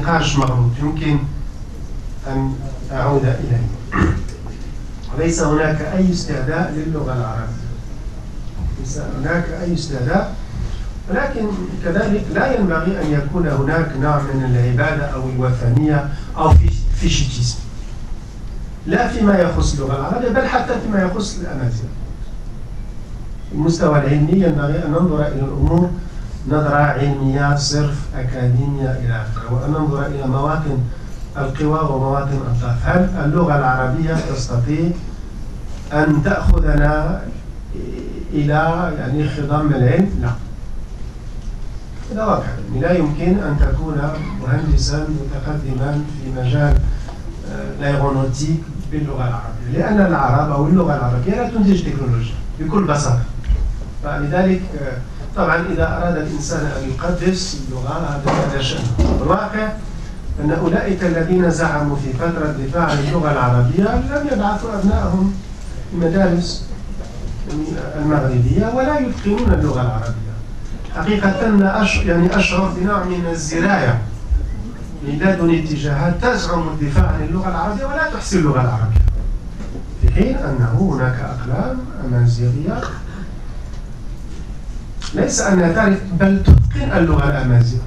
نقاش مغلوط يمكن أن أعود إليه. ليس هناك أي استعداء للغة العربية، ليس هناك أي استعداء، ولكن كذلك لا ينبغي أن يكون هناك نوع من العبادة أو الوثنية أو فيشيتيزم، لا فيما يخص اللغة العربية بل حتى فيما يخص الأمازيغ. المستوى العلمي ينبغي أن ننظر إلى الأمور نظرة علمية صرف أكاديمية إلى آخره، وأن ننظر إلى مواطن القوى ومواطن الضعف. هل اللغة العربية تستطيع أن تأخذنا إلى يعني خضم العلم؟ لا، هذا واضح. لا يمكن أن تكون مهندسا متقدما في مجال الايرونوتيك باللغة العربية، لأن العرب أو اللغة العربية لا تنتج تكنولوجيا بكل بساطة. فلذلك طبعا إذا أراد الإنسان أن يقدس اللغة هذا شأنه. الواقع أن أولئك الذين زعموا في فترة الدفاع عن اللغة العربية لم يبعثوا أبنائهم في المدارس المغربية ولا يتقنون اللغة العربية. حقيقة يعني أشعر بنوع من الزراية لدن اتجاهات تزعم الدفاع عن اللغة العربية ولا تحسن اللغة العربية، في حين أنه هناك أقلام أمازيغية ليس أنها تعرف بل تتقن اللغة الأمازيغية.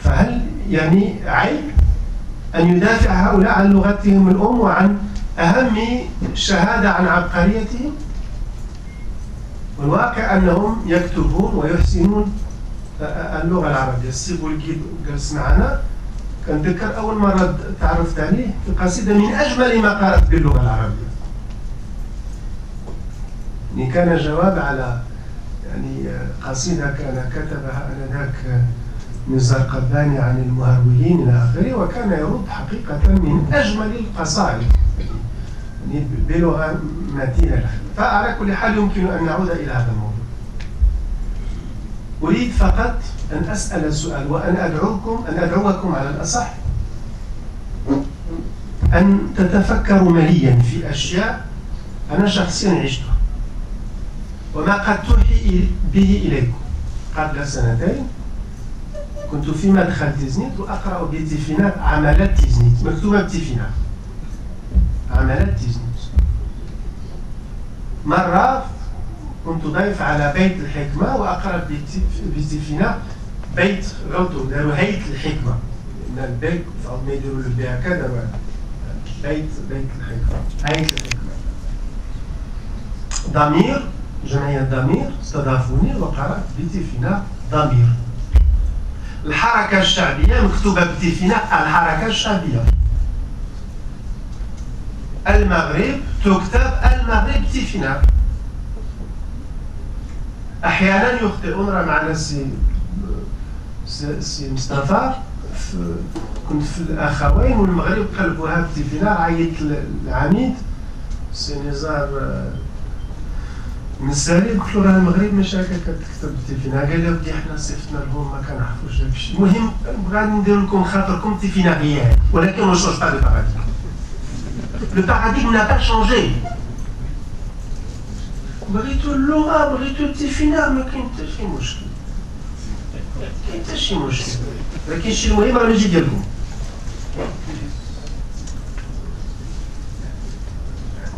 فهل يعني عيب أن يدافع هؤلاء عن لغتهم الأم وعن أهم شهادة عن عبقريتهم؟ والواقع أنهم يكتبون ويحسنون اللغة العربية. السي بولقيد جلس معنا كنتذكر أول مرة تعرفت عليه في قصيدة من أجمل ما قرأت باللغة العربية. يعني كان جواب على يعني قصيدة كان كتبها آنذاك نزار قباني عن المهرولين إلى آخره، وكان يرد حقيقة من أجمل القصائد يعني بلغة متينة. فعلى كل حال يمكن أن نعود إلى هذا الموضوع. أريد فقط أن أسأل السؤال وأن أدعوكم على الأصح أن تتفكروا مليا في أشياء أنا شخصيا عشتها وما قد توحي به إليكم. قبل سنتين كنت في مدخل تيزنيت وأقرأ بتيفينات عملات تيزنيت مكتوبة بتيفينات، عملات تيزنيت. مرة كنت ضيف على بيت الحكمة وأقرأ بتيفينات بيت غلطو داروا هيت الحكمة، لأن البيت فعض ما يديروا البيع كذا بيت الحكمة هيت الحكمة. ضمير جمعية ضمير استضافوني وقرأت بتيفينات ضمير. الحركة الشعبية مكتوبة بتيفينات الحركة الشعبية. المغرب تكتب المغرب تيفينات. أحيانا يخطئون. راه معنا سي مصطفى كنت في الأخوين والمغرب قلبوها بتيفينات. عيط العميد سي نزار نسالي قلت له راه المغرب ماشي هكا كتكتب تيفينا. قال لي ودي حنا صيفطنا لهم ما كنعرفوش داك الشيء. المهم غادي ندير لكم خاطركم تيفينا هي هذه، ولكن ما شونج با لو باراديغم. لو باراديغم n'a pas changé. بغيتو اللغه بغيتو التيفينا ما كاين حتى شي مشكل، كاين حتى شي مشكل، ولكن الشيء المهم راه ماشي ديالكم.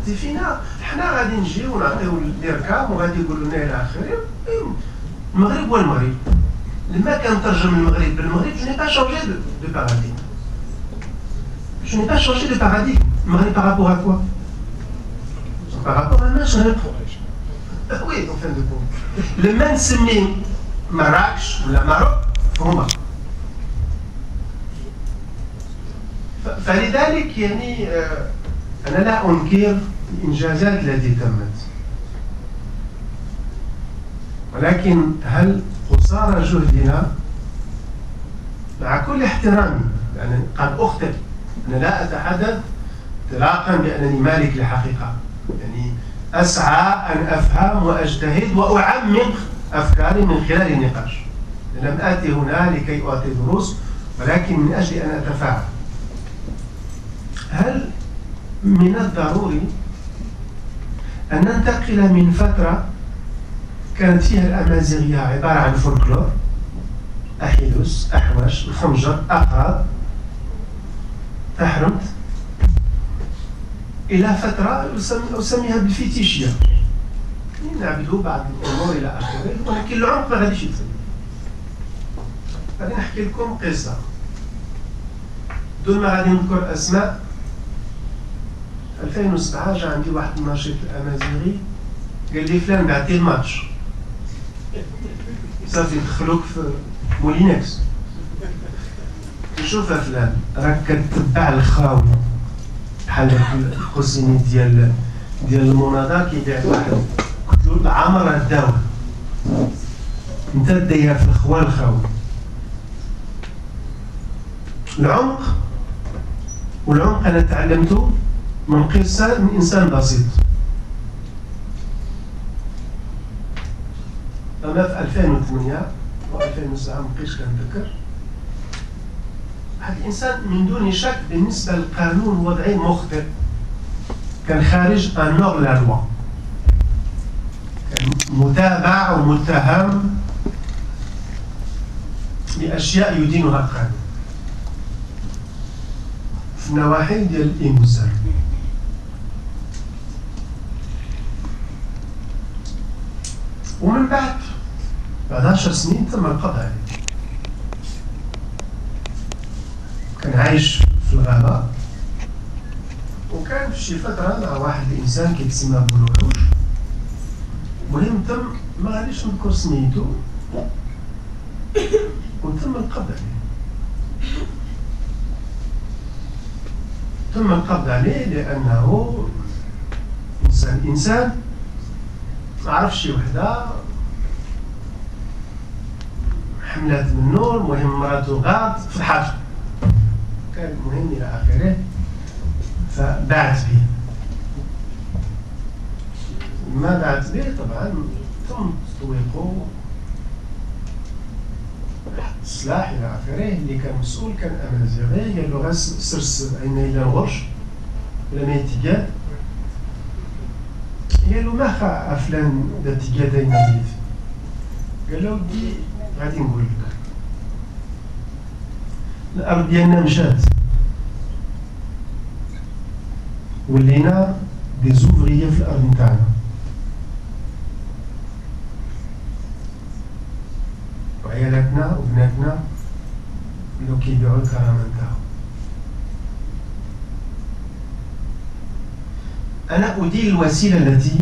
تيفينا حنا غادي نجيو ونعطيو الاركام وغادي يقولوا لنا الى اخره. المغرب والمغرب لما كنترجم المغرب بالمغرب جو ني با شونجي دو باراديغم. جو ني با شونجي دو باراديغم. المغرب بارابور ا كوا؟ بارابور ا المشرق. وي اون فان دو كونت لما نسمي مراكش ولا ماروك هما. فلذلك يعني أنا لا أنكر الإنجازات التي تمت، ولكن هل قصارى جهدنا مع كل احترامي، يعني قد أخطئ، أنا لا أتحدث اطلاقا بأنني مالك لحقيقة، يعني أسعى أن أفهم وأجتهد وأعمق أفكاري من خلال النقاش. لم آتي هنا لكي أعطي دروس ولكن من أجل أن أتفاعل. هل من الضروري أن ننتقل من فترة كانت فيها الأمازيغية عبارة عن فولكلور أحيلوس، أحوش، الخنجر، أقرب، فحرمت إلى فترة أسميها بالفيتيشية، نعبدوا بعض الأمور إلى آخره، ولكن العمق ما غاديش يتم. غادي نحكي لكم قصة دون ما غادي نذكر أسماء. 2007 جا عندي واحد الناشط الأمازيغي قال لي فلان بعتي الماتش، صافي دخلوك في مولينكس. شوف فلان راك كتبع الخاوي بحال الحسيني ديال المناضل كيبيع واحد قتلو عامر الدواء، انت دايرها في الخوان الخاوي. العمق، والعمق انا تعلمته من قصه من انسان بسيط. انا في 2008 و 2009 مابقيتش كنذكر، واحد الانسان من دون شك بالنسبه للقانون الوضعي مخطئ، كان خارج ان نور لا لوا، كان متابع ومتهم باشياء يدينها القانون في النواحي ديال الإيموزال. ومن بعد 10 سنين تم القبض عليه. كان عايش في الغابة، وكان في شي فترة مع واحد الإنسان كيتسمى بولوحوش. المهم تم، ما غاديش نذكر سميتو، وتم القبض عليه. تم القبض عليه لأنه إنسان عرف شي وحدة حملات منه، المهم مراته غاد في الحاجة، كان المهم إلى آخره، فبعت به. ما بعت به طبعا تم تطويقه، السلاح إلى آخره. اللي كان مسؤول كان أمازيغي، قال له غا سرس عيني إلى الغرش لما يتقاد، قال له ما خا فلان دا تقاد نظيف، قال له ودي غادي نقول لك الأرض ديالنا مشات، ولينا دي زوفرية في الأرض نتاعنا، وعيالاتنا وبناتنا لو كيبيعوا الكرامة نتاعهم. أنا أدين الوسيلة التي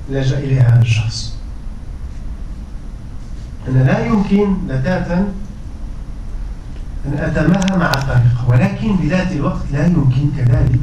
لجأ إليها هذا الشخص. أنا لا يمكن بتاتا أن أتماهى مع الطريقة، ولكن بذات الوقت لا يمكن كذلك